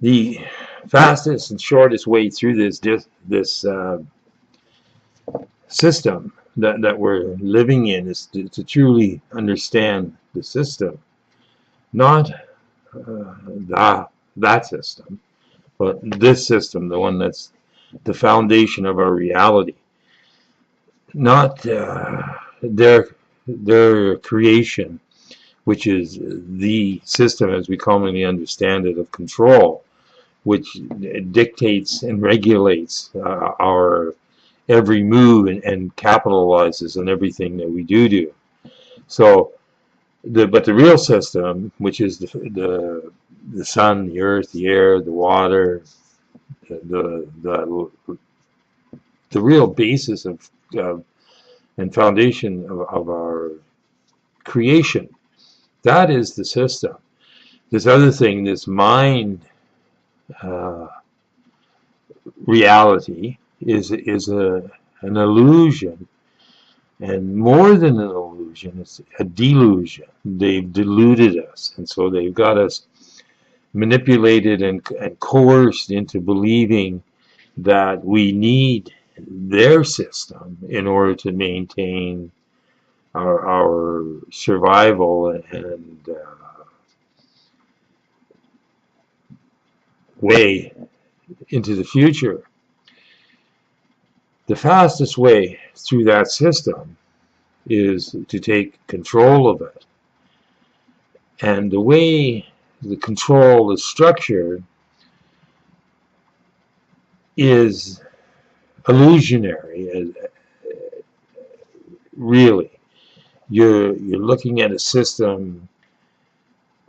The fastest and shortest way through this system that we're living in is to truly understand the system, not that system, but this system, the one that's the foundation of our reality, not their creation, which is the system as we commonly understand it of control, which dictates and regulates our every move and capitalizes on everything that we do. So, but the real system, which is the sun, the earth, the air, the water, the the real basis of and foundation of our creation, that is the system. This other thing, this mind uh, reality, is an illusion, and more than an illusion, it's a delusion. They've deluded us, and so they've got us manipulated and coerced into believing that we need their system in order to maintain our survival and way into the future. The fastest way through that system is to take control of it. And the way the control is structured is illusionary, really. You're looking at a system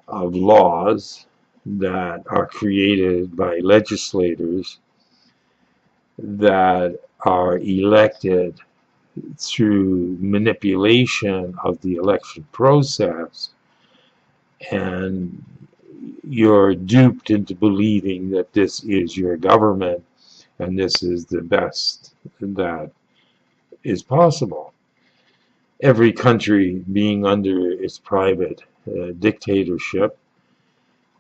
of laws that are created by legislators that are elected through manipulation of the election process, and you're duped into believing that this is your government and this is the best that is possible. Every country being under its private dictatorship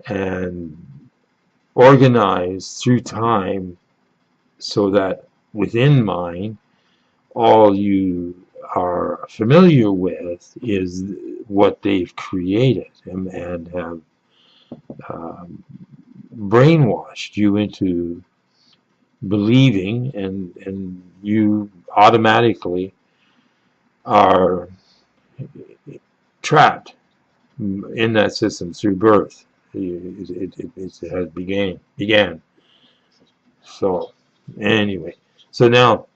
and organized through time so that within mind, all you are familiar with is what they've created and have brainwashed you into believing, and you automatically are trapped in that system through birth. It has began. So anyway, so now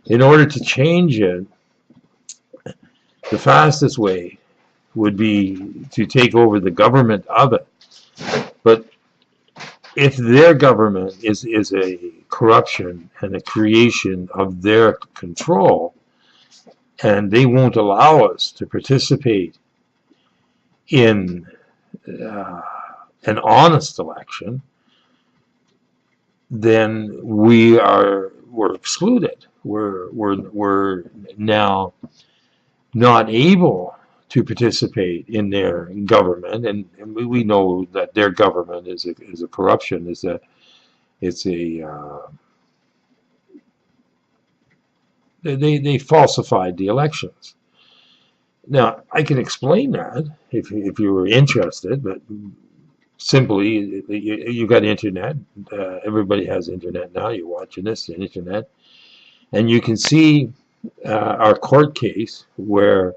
in order to change it, the fastest way would be to take over the government of it. But if their government is a corruption and a creation of their control, and they won't allow us to participate in uh, an honest election, then we're excluded. We're now not able to participate in their government, and we know that their government is a corruption. It's a they falsified the elections. Now I can explain that if you were interested, but simply you got internet. Everybody has internet now. You're watching this on internet, and you can see our court case where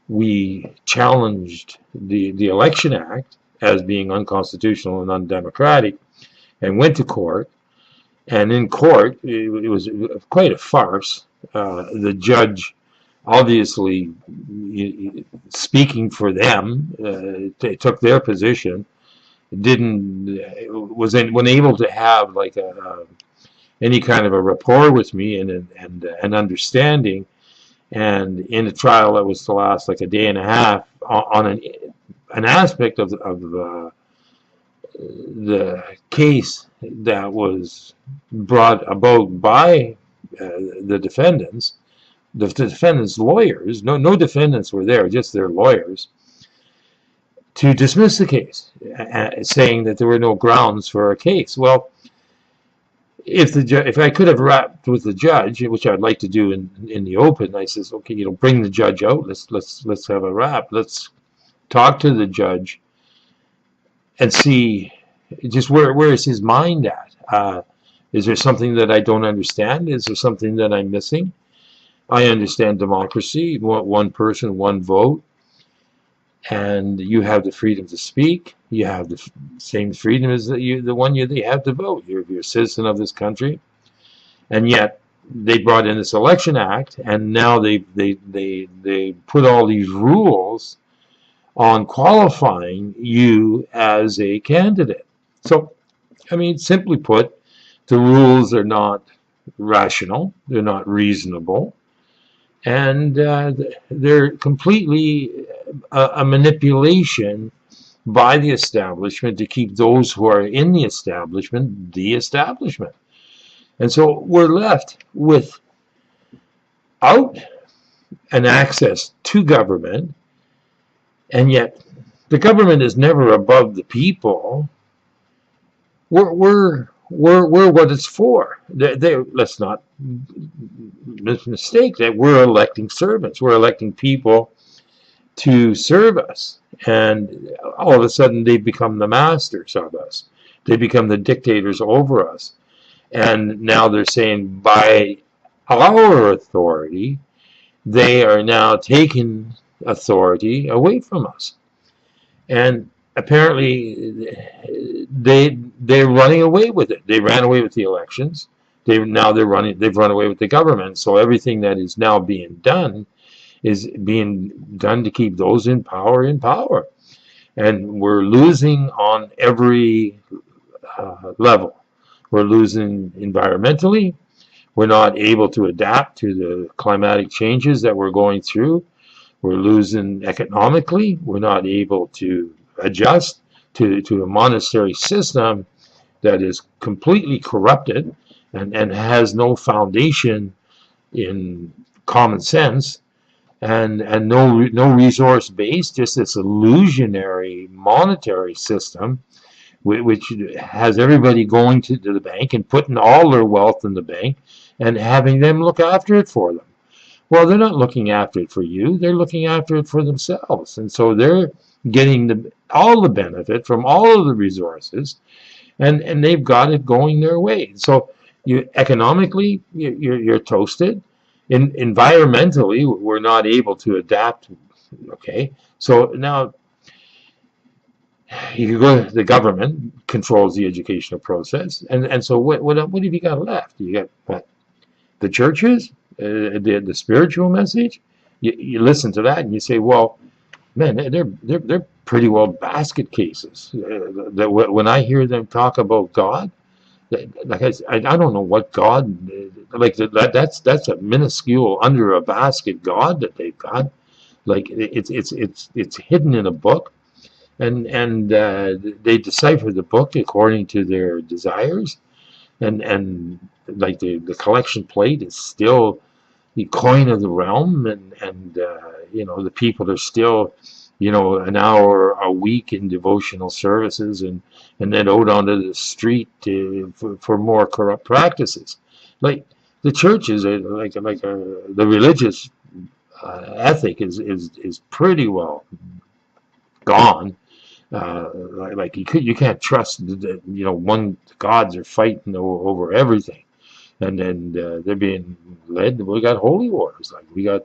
we challenged the Election Act as being unconstitutional and undemocratic, and went to court. And in court, it was quite a farce. The judge, obviously speaking for them, they took their position. Didn't was unable to have like any kind of a rapport with me and an understanding. And in a trial that was to last like a day and a half on an aspect of the case that was brought about by the defendants' lawyers. No defendants were there, just their lawyers, to dismiss the case, saying that there were no grounds for a case. Well, if I could have rapped with the judge, which I'd like to do in the open, I says, okay, bring the judge out. Let's have a rap. Let's talk to the judge and see just where is his mind at. Is there something that I don't understand? Is there something that I'm missing? I understand democracy, one person, one vote, and you have the freedom to speak. You have the same freedom as you have to vote. You're a citizen of this country, and yet they brought in this Election Act, and now they put all these rules on qualifying you as a candidate. So, I mean, simply put, the rules are not rational, they're not reasonable, and they're completely a manipulation by the establishment to keep those who are in the establishment the establishment. And so we're left without an access to government, and yet the government is never above the people. We're what it's for. Let's not mistake that we're electing servants. We're electing people to serve us, and all of a sudden they become the masters of us. They become the dictators over us, and now they're saying by our authority they are now taking authority away from us. And apparently they're running away with it. They ran away with the elections. They've run away with the government. So everything that is now being done is being done to keep those in power in power. And we're losing on every level. We're losing environmentally. We're not able to adapt to the climatic changes that we're going through. We're losing economically. We're not able to adjust to a monetary system that is completely corrupted and has no foundation in common sense and no resource base, just this illusionary monetary system which has everybody going to the bank and putting all their wealth in the bank and having them look after it for them. Well, they're not looking after it for you. They're looking after it for themselves. And so they're getting all the benefit from all of the resources, and they've got it going their way. So economically, you're toasted. Environmentally, we're not able to adapt. Okay, so now you go. The government controls the educational process, and so what have you got left? You got what? The churches, the spiritual message. You listen to that and you say, well, man, they're pretty well basket cases. That when I hear them talk about God, like I don't know what God, like that's a minuscule under a basket God that they've got. Like it's hidden in a book, and they decipher the book according to their desires, and like the collection plate is still the coin of the realm, and the people are still an hour a week in devotional services and then out onto the street for more corrupt practices. Like the churches are the religious ethic is pretty well gone. Like you can't trust that one gods are fighting over everything, and then they're being led. We got holy wars, like we got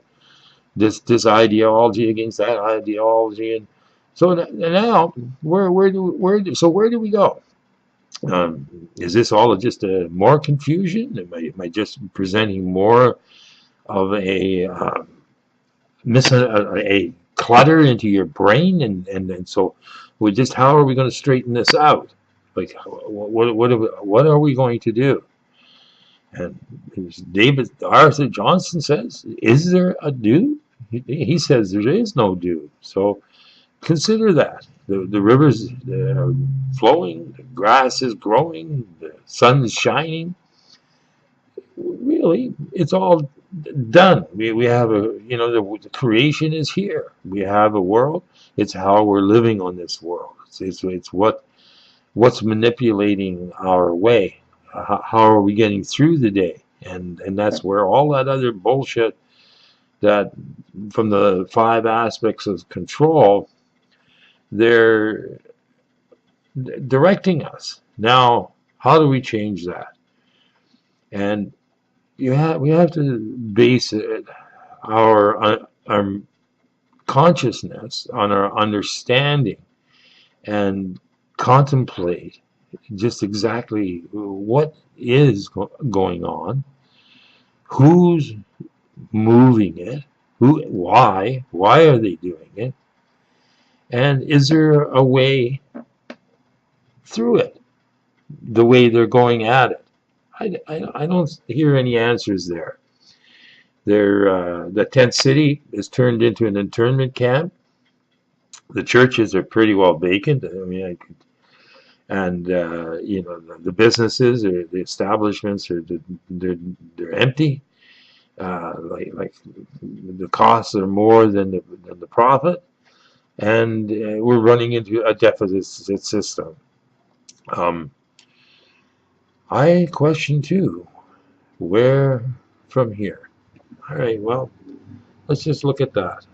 this ideology against that ideology, and so now where do we go? Is this all just more confusion? Am I just presenting more of a clutter into your brain, and so how are we going to straighten this out? Like what are we going to do? And David Arthur Johnson says, is there a due? He says there is no due. So consider that. The rivers are flowing, the grass is growing, the sun is shining. Really, it's all done. We have the creation is here. We have a world. It's how we're living on this world. It's what's manipulating our way. How are we getting through the day? And that's where all that other bullshit that from the 5 aspects of control, they're directing us. Now, how do we change that? And we have to base our consciousness on our understanding and contemplate just exactly what is going on, who's moving it, why are they doing it, and is there a way through it, the way they're going at it. I don't hear any answers there. The tent city is turned into an internment camp. The churches are pretty well vacant. I mean, and the businesses or the establishments are they're empty. Like the costs are more than the profit, and we're running into a deficit system. Um, I question too, where from here? All right, well, let's just look at that.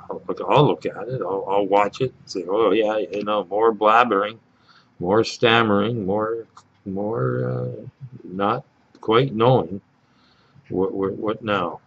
I'll look at it. I'll watch it and say, oh yeah, more blabbering, more stammering, more not quite knowing what now.